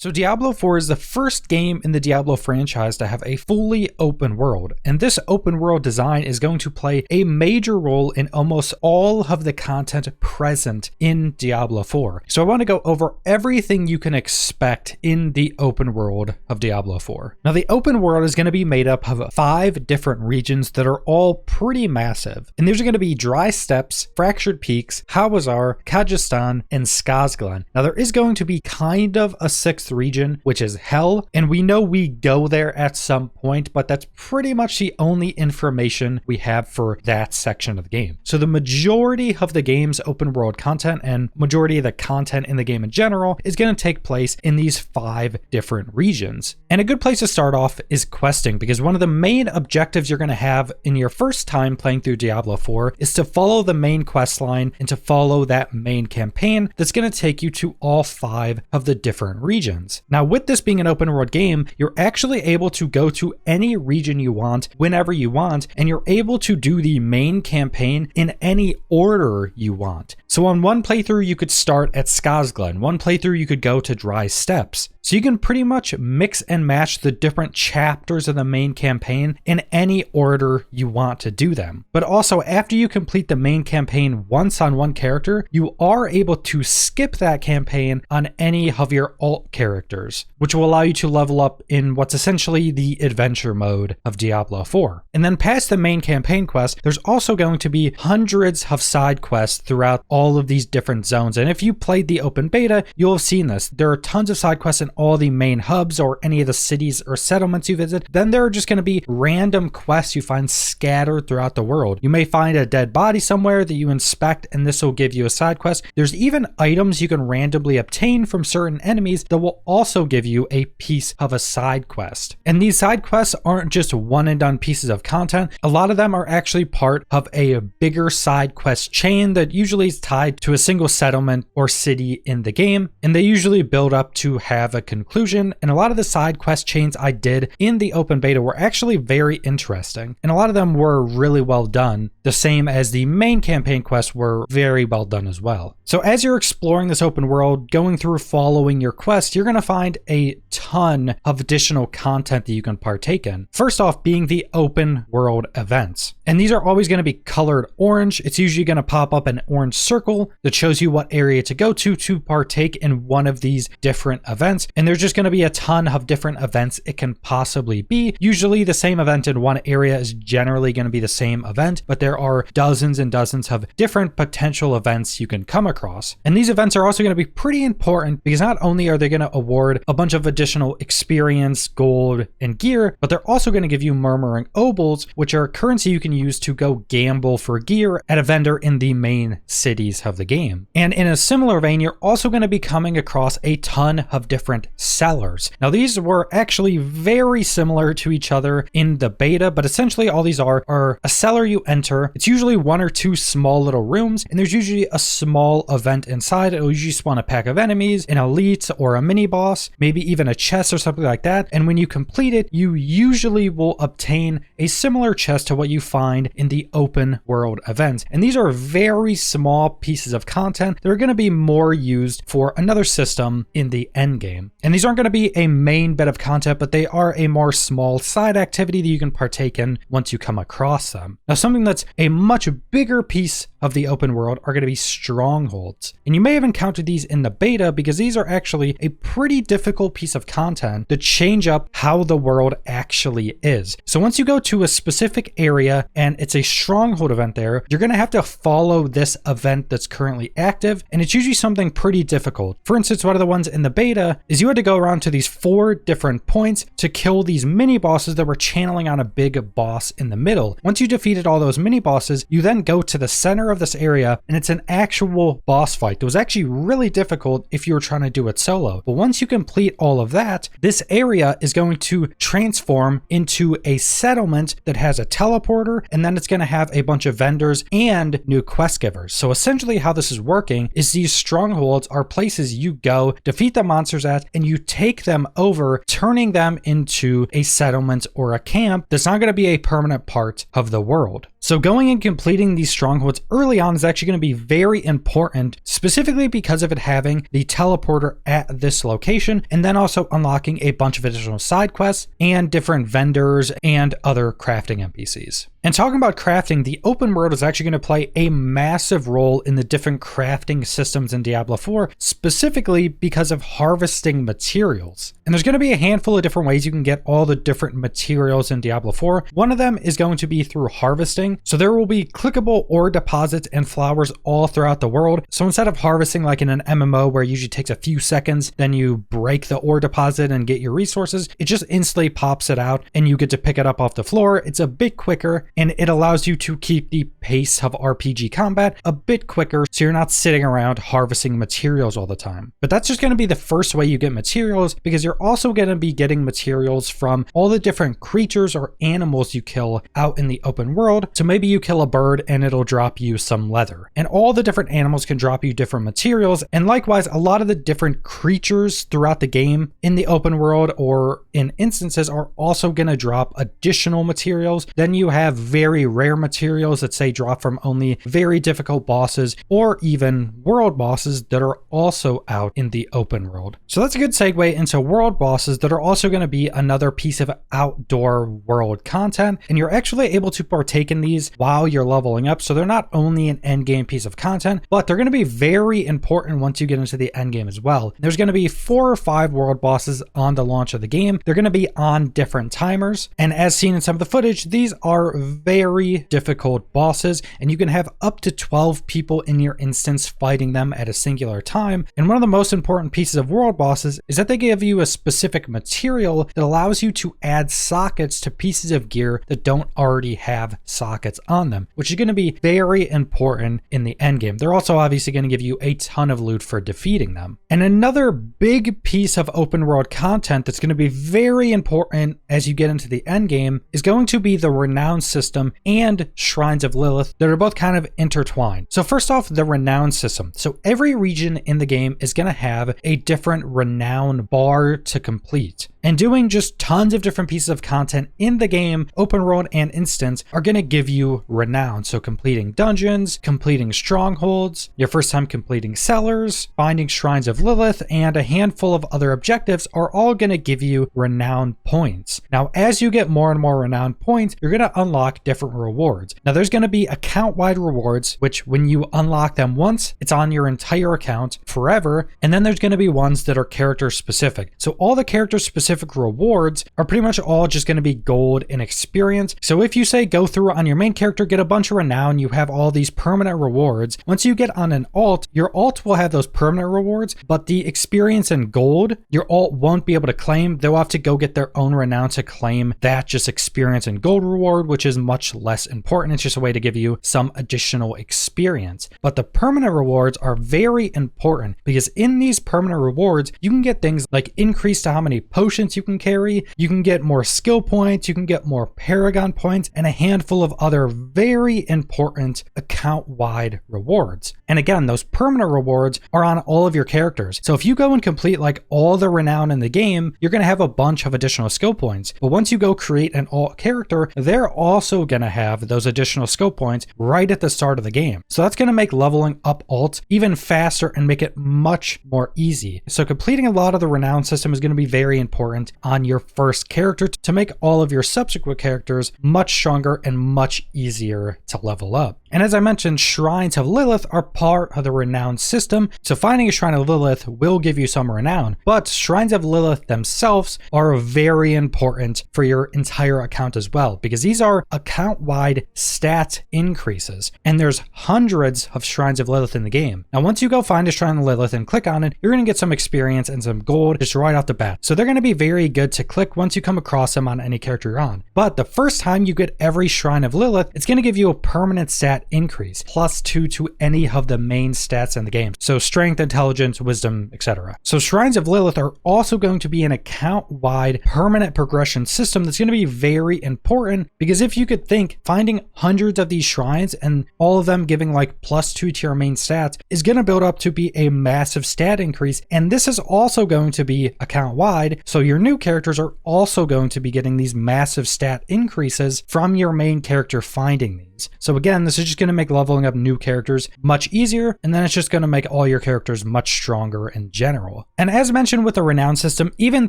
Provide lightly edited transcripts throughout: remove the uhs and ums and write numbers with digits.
So Diablo 4 is the first game in the Diablo franchise to have a fully open world, and this open world design is going to play a major role in almost all of the content present in Diablo 4. So I want to go over everything you can expect in the open world of Diablo 4. Now the open world is going to be made up of 5 different regions that are all pretty massive, and these are going to be Dry Steppes, Fractured Peaks, Hawazar, Khagistan, and Skazglen. Now there is going to be kind of a 6th region, which is Hell, and we know we go there at some point, but that's pretty much the only information we have for that section of the game. So the majority of the game's open world content and majority of the content in the game in general is going to take place in these 5 different regions. And a good place to start off is questing, because one of the main objectives you're going to have in your first time playing through Diablo 4 is to follow the main quest line and to follow that main campaign that's going to take you to all 5 of the different regions. Now, with this being an open world game, you're actually able to go to any region you want whenever you want, and you're able to do the main campaign in any order you want. So on one playthrough, you could start at Skazglen. One playthrough, you could go to Dry Steppes. So you can pretty much mix and match the different chapters of the main campaign in any order you want to do them. But also, after you complete the main campaign once on one character, you are able to skip that campaign on any of your alt characters, which will allow you to level up in what's essentially the adventure mode of Diablo 4. And then past the main campaign quest, there's also going to be hundreds of side quests throughout all of these different zones. And if you played the open beta, you'll have seen this. There are tons of side quests in all the main hubs or any of the cities or settlements you visit. Then there are just going to be random quests you find scattered throughout the world. You may find a dead body somewhere that you inspect, and this will give you a side quest. There's even items you can randomly obtain from certain enemies that will also give you a piece of a side quest. And these side quests aren't just one and done pieces of content. A lot of them are actually part of a bigger side quest chain that usually is tied to a single settlement or city in the game, and they usually build up to have a conclusion. And a lot of the side quest chains I did in the open beta were actually very interesting, and a lot of them were really well done, the same as the main campaign quests were very well done as well. So as you're exploring this open world, going through following your quest, you're going to find a ton of additional content that you can partake in. First off being the open world events. And these are always going to be colored orange. It's usually going to pop up an orange circle that shows you what area to go to partake in one of these different events. And there's just going to be a ton of different events it can possibly be. Usually the same event in one area is generally going to be the same event, but there are dozens and dozens of different potential events you can come across. And these events are also going to be pretty important because not only are they going to award a bunch of additional experience, gold, and gear, but they're also going to give you murmuring obols, which are currency you can use to go gamble for gear at a vendor in the main cities of the game. And in a similar vein, you're also going to be coming across a ton of different sellers. Now these were actually very similar to each other in the beta, but essentially all these are a cellar you enter. It's usually 1 or 2 small little rooms, and there's usually a small event inside. It'll usually spawn a pack of enemies, an elite or a mini boss, maybe even a chest or something like that. And when you complete it, you usually will obtain a similar chest to what you find in the open world events. And these are very small pieces of content that are going to be more used for another system in the endgame. And these aren't going to be a main bit of content, but they are a more small side activity that you can partake in once you come across them. Now, something that's a much bigger piece of the open world are going to be strongholds. And you may have encountered these in the beta because these are actually a pretty difficult piece of content to change up how the world actually is. So once you go to a specific area and it's a stronghold event there, you're going to have to follow this event that's currently active, and it's usually something pretty difficult. For instance, one of the ones in the beta is you had to go around to these 4 different points to kill these mini bosses that were channeling on a big boss in the middle. Once you defeated all those mini bosses, you then go to the center of this area, and it's an actual boss fight that was actually really difficult if you were trying to do it solo. But once you complete all of that, this area is going to transform into a settlement that has a teleporter, and then it's going to have a bunch of vendors and new quest givers. So essentially how this is working is these strongholds are places you go, defeat the monsters at, and you take them over, turning them into a settlement or a camp that's not going to be a permanent part of the world. So going and completing these strongholds early early on is actually going to be very important, specifically because of it having the teleporter at this location, and then also unlocking a bunch of additional side quests and different vendors and other crafting NPCs. And talking about crafting, the open world is actually going to play a massive role in the different crafting systems in Diablo 4, specifically because of harvesting materials. And there's going to be a handful of different ways you can get all the different materials in Diablo 4. One of them is going to be through harvesting. So there will be clickable ore deposits and flowers all throughout the world. So instead of harvesting like in an MMO where it usually takes a few seconds, then you break the ore deposit and get your resources, it just instantly pops it out and you get to pick it up off the floor. It's a bit quicker, and it allows you to keep the pace of RPG combat a bit quicker, so you're not sitting around harvesting materials all the time. But that's just going to be the first way you get materials, because you're also going to be getting materials from all the different creatures or animals you kill out in the open world. So maybe you kill a bird and it'll drop you some leather, and all the different animals can drop you different materials. And likewise, a lot of the different creatures throughout the game in the open world or in instances are also going to drop additional materials. Then you have very rare materials that say drop from only very difficult bosses or even world bosses that are also out in the open world. So that's a good segue into world bosses that are also going to be another piece of outdoor world content, and you're actually able to partake in these while you're leveling up. So they're not only an endgame piece of content, but they're going to be very important once you get into the endgame as well. There's going to be 4 or 5 world bosses on the launch of the game. They're going to be on different timers, and as seen in some of the footage, these are very difficult bosses, and you can have up to 12 people in your instance fighting them at a singular time. And one of the most important pieces of world bosses is that they give you a specific material that allows you to add sockets to pieces of gear that don't already have sockets on them, which is going to be very important in the end game. They're also obviously going to give you a ton of loot for defeating them. And another big piece of open world content that's going to be very important as you get into the end game is going to be the Renown System and Shrines of Lilith that are both kind of intertwined. So first off, the Renown System. So every region in the game is going to have a different renown bar to complete. And doing just tons of different pieces of content in the game, open world and instance, are going to give you renown. So completing dungeons, completing strongholds, your first time completing cellars, finding Shrines of Lilith, and a handful of other objectives are all going to give you renown points. Now, as you get more and more renown points, you're going to unlock different rewards. Now, there's going to be account-wide rewards, which when you unlock them once, it's on your entire account forever. And then there's going to be ones that are character specific. So all the character specific rewards are pretty much all just going to be gold and experience. So if you say go through on your main character, get a bunch of renown, you have all these permanent rewards. Once you get on an alt, your alt will have those permanent rewards, but the experience and gold, your alt won't be able to claim. They'll have to go get their own renown to claim that just experience and gold reward, which is much less important. It's just a way to give you some additional experience. But the permanent rewards are very important because in these permanent rewards, you can get things like increase to how many potions you can carry, you can get more skill points, you can get more paragon points, and a handful of other very important account-wide rewards. And again, those permanent rewards are on all of your characters. So if you go and complete like all the renown in the game, you're going to have a bunch of additional skill points. But once you go create an alt character, they're also going to have those additional skill points right at the start of the game. So that's going to make leveling up alt even faster and make it much more easy. So completing a lot of the renown system is going to be very important on your first character to make all of your subsequent characters much stronger and much easier to level up. And as I mentioned, Shrines of Lilith are part of the Renown system, so finding a Shrine of Lilith will give you some renown, but Shrines of Lilith themselves are very important for your entire account as well, because these are account-wide stat increases, and there's hundreds of Shrines of Lilith in the game. Now, once you go find a Shrine of Lilith and click on it, you're going to get some experience and some gold just right off the bat. So they're going to be very good to click once you come across them on any character you're on. But the first time you get every Shrine of Lilith, it's going to give you a permanent stat increase, +2 to any of the main stats in the game. So strength, intelligence, wisdom, etc. So Shrines of Lilith are also going to be an account-wide permanent progression system that's going to be very important, because if you could think, finding hundreds of these shrines and all of them giving like +2 to your main stats is going to build up to be a massive stat increase. And this is also going to be account-wide. So your new characters are also going to be getting these massive stat increases from your main character finding these. Helltides. So again, this is just going to make leveling up new characters much easier, and then it's just going to make all your characters much stronger in general. And as mentioned with the Renown system, even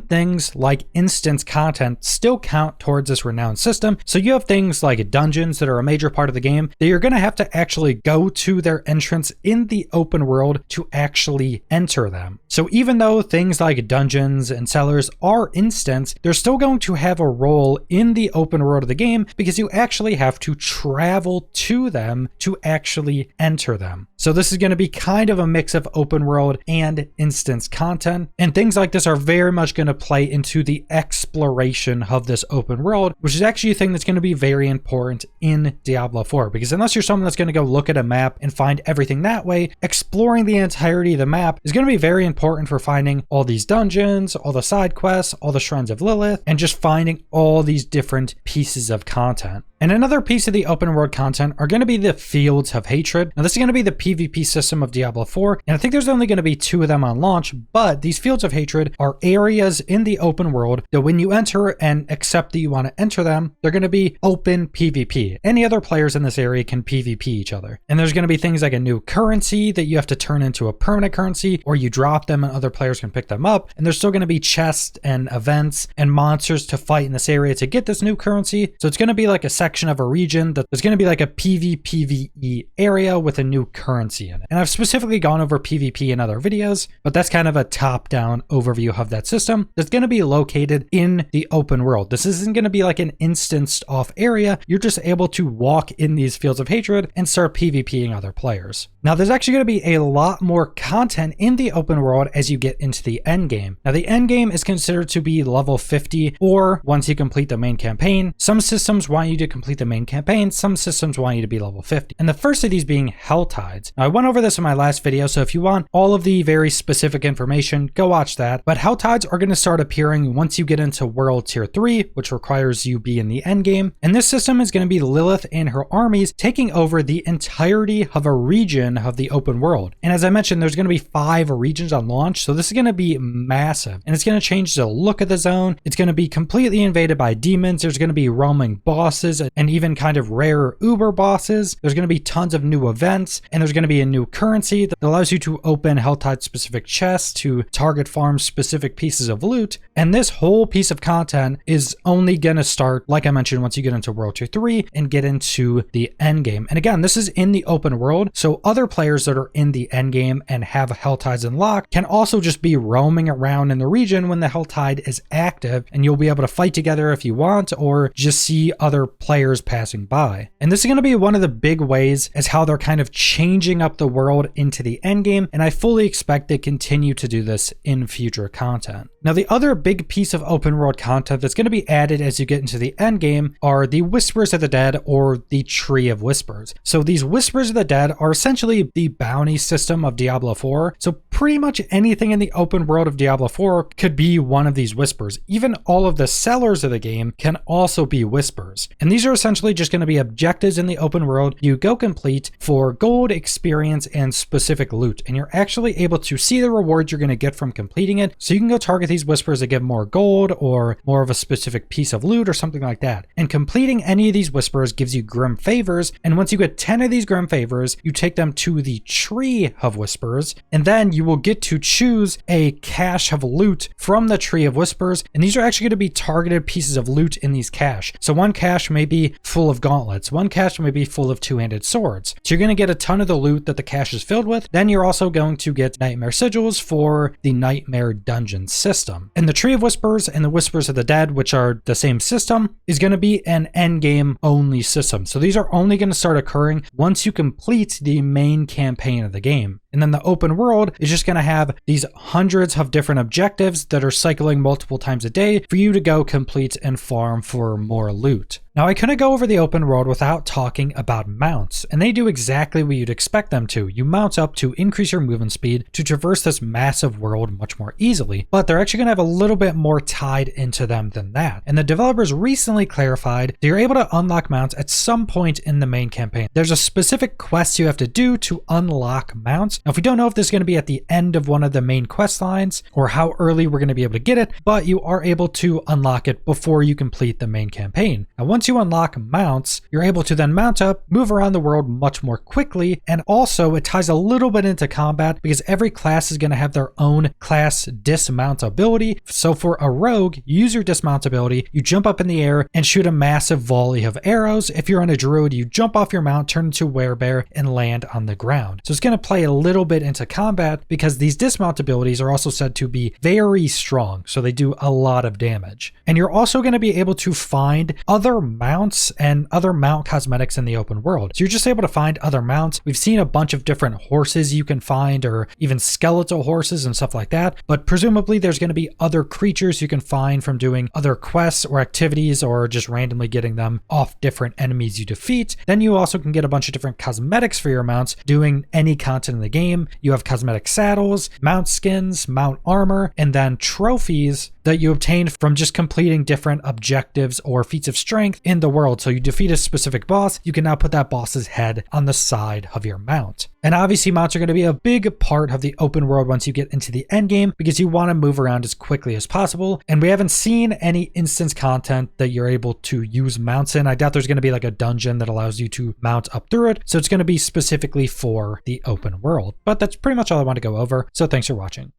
things like instance content still count towards this Renown system. So you have things like dungeons that are a major part of the game that you're going to have to actually go to their entrance in the open world to actually enter them. So even though things like dungeons and cellars are instance, they're still going to have a role in the open world of the game because you actually have to travel to them to actually enter them. So this is going to be kind of a mix of open world and instance content. And things like this are very much going to play into the exploration of this open world, which is actually a thing that's going to be very important in Diablo 4. Because unless you're someone that's going to go look at a map and find everything that way, exploring the entirety of the map is going to be very important for finding all these dungeons, all the side quests, all the shrines of Lilith, and just finding all these different pieces of content. And another piece of the open world content are going to be the Fields of Hatred. Now this is going to be the PvP system of Diablo 4, and I think there's only going to be 2 of them on launch, but these Fields of Hatred are areas in the open world that when you enter and accept that you want to enter them, they're going to be open PvP. Any other players in this area can PvP each other. And there's going to be things like a new currency that you have to turn into a permanent currency, or you drop them and other players can pick them up. And there's still going to be chests and events and monsters to fight in this area to get this new currency. So it's going to be like a section of a region that there's going to be like a PvPvE area with a new currency in it. And I've specifically gone over PvP in other videos, but that's kind of a top-down overview of that system that's going to be located in the open world. This isn't going to be like an instanced off area. You're just able to walk in these Fields of Hatred and start PvPing other players. Now there's actually going to be a lot more content in the open world as you get into the end game. Now the end game is considered to be level 50, or once you complete the main campaign. Some systems want you to complete the main campaign, some systems want you to be level 50. And the first of these being Helltides. Now I went over this in my last video, so if you want all of the very specific information, go watch that. But Helltides are going to start appearing once you get into World Tier 3, which requires you be in the end game. And this system is going to be Lilith and her armies taking over the entirety of a region of the open world. And as I mentioned, there's going to be 5 regions on launch, so this is going to be massive. And it's going to change the look of the zone. It's going to be completely invaded by demons. There's going to be roaming bosses and even kind of rare uber bosses. There's going to be tons of new events, and there's going to be a new currency that allows you to open Helltide specific chests to target farm specific pieces of loot. And this whole piece of content is only going to start, like I mentioned, once you get into World Tier 3 and get into the end game. And again, this is in the open world, so other players that are in the end game and have Helltides unlocked can also just be roaming around in the region when the Helltide is active, and you'll be able to fight together if you want, or just see other players passing by. And this is going to be one of the big ways as how they're kind of changing up the world into the end game, and I fully expect they continue to do this in future content. Now the other big piece of open world content that's going to be added as you get into the end game are the Whispers of the Dead, or the Tree of Whispers. So these Whispers of the Dead are essentially the bounty system of Diablo 4. So pretty much anything in the open world of Diablo 4 could be one of these whispers. Even all of the sellers of the game can also be whispers. And these are essentially just going to be objectives in the open world you go complete for gold, experience, and specific loot. And you're actually able to see the rewards you're going to get from completing it. So you can go target these whispers to get more gold or more of a specific piece of loot or something like that. And completing any of these whispers gives you grim favors. And once you get 10 of these grim favors, you take them to the Tree of Whispers, and then you will get to choose a cache of loot from the Tree of Whispers. And these are actually going to be targeted pieces of loot in these cache. So one cache may be full of gauntlets, one cache may be full of two-handed swords. So you're going to get a ton of the loot that the cache is filled with. Then you're also going to get Nightmare Sigils for the Nightmare Dungeon system. And the Tree of Whispers and the Whispers of the Dead, which are the same system, is going to be an endgame only system. So these are only going to start occurring once you complete the main campaign of the game. And then the open world is just going to have these hundreds of different objectives that are cycling multiple times a day for you to go complete and farm for more loot. Now, I couldn't go over the open world without talking about mounts, and they do exactly what you'd expect them to. You mount up to increase your movement speed to traverse this massive world much more easily, but they're actually going to have a little bit more tied into them than that. And the developers recently clarified that you're able to unlock mounts at some point in the main campaign. There's a specific quest you have to do to unlock mounts, Now, if we don't know if this is going to be at the end of one of the main quest lines or how early we're going to be able to get it, but you are able to unlock it before you complete the main campaign. Now, once you unlock mounts, you're able to then mount up, move around the world much more quickly, and also it ties a little bit into combat because every class is going to have their own class dismount ability. So for a rogue, you use your dismount ability, you jump up in the air and shoot a massive volley of arrows. If you're on a druid, you jump off your mount, turn into a werebear, and land on the ground. So it's going to play a little bit into combat because these dismount abilities are also said to be very strong, so they do a lot of damage. And you're also going to be able to find other mounts and other mount cosmetics in the open world. So you're just able to find other mounts. We've seen a bunch of different horses you can find, or even skeletal horses and stuff like that, but presumably there's going to be other creatures you can find from doing other quests or activities or just randomly getting them off different enemies you defeat. Then you also can get a bunch of different cosmetics for your mounts doing any content in the game. You have cosmetic saddles, mount skins, mount armor, and then trophies that you obtain from just completing different objectives or feats of strength in the world. So you defeat a specific boss, you can now put that boss's head on the side of your mount. And obviously mounts are going to be a big part of the open world once you get into the end game because you want to move around as quickly as possible. And we haven't seen any instance content that you're able to use mounts in. I doubt there's going to be like a dungeon that allows you to mount up through it. So it's going to be specifically for the open world. But that's pretty much all I want to go over. So thanks for watching.